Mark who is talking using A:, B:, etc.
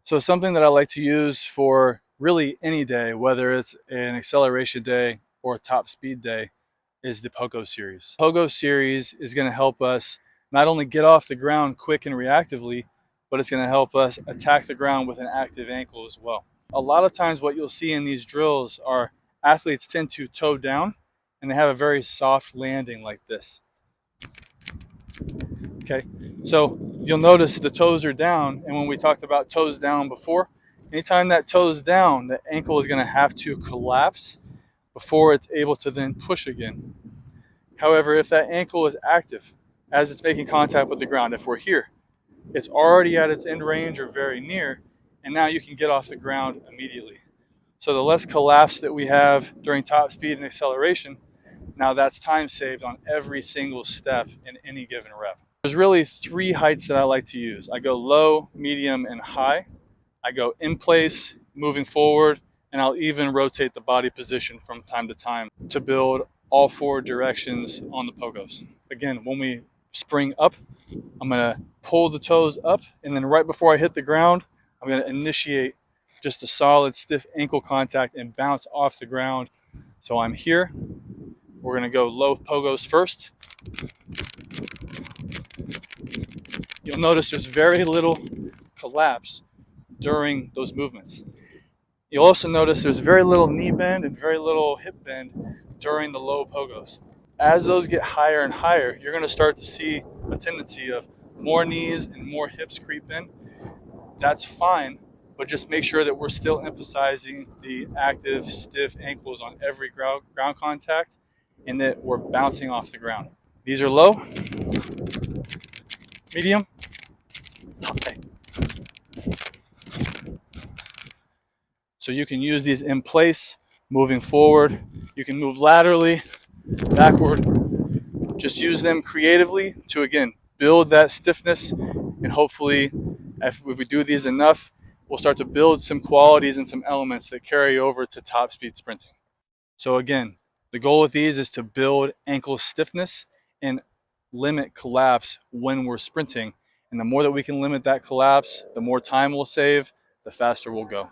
A: So something that I like to use for really any day, whether it's an acceleration day or a top speed day, is the Pogo Series. Pogo Series is going to help us not only get off the ground quick and reactively, but it's going to help us attack the ground with an active ankle as well. A lot of times what you'll see in these drills are athletes tend to toe down and they have a very soft landing like this. Okay, so you'll notice the toes are down, and when we talked about toes down before, anytime that toe's down, the ankle is going to have to collapse before it's able to then push again. However, if that ankle is active as it's making contact with the ground, if we're here, it's already at its end range or very near, and now you can get off the ground immediately. So the less collapse that we have during top speed and acceleration, now that's time saved on every single step in any given rep. There's really three heights that I like to use. I go low, medium, and high. I go in place, moving forward, and I'll even rotate the body position from time to time to build all four directions on the pogos. Again, when we spring up, I'm gonna pull the toes up, and then right before I hit the ground, I'm gonna initiate just a solid stiff ankle contact and bounce off the ground. So I'm here. We're gonna go low pogos first. You'll notice there's very little collapse during those movements. You'll also notice there's very little knee bend and very little hip bend during the low pogos. As those get higher and higher, you're going to start to see a tendency of more knees and more hips creep in. That's fine, but just make sure that we're still emphasizing the active, stiff ankles on every ground contact and that we're bouncing off the ground. These are low, medium, high. So you can use these in place, moving forward. You can move laterally, backward. Just use them creatively to, again, build that stiffness, and hopefully if we do these enough, we'll start to build some qualities and some elements that carry over to top speed sprinting. So again, the goal with these is to build ankle stiffness and limit collapse when we're sprinting. And the more that we can limit that collapse, the more time we'll save, the faster we'll go.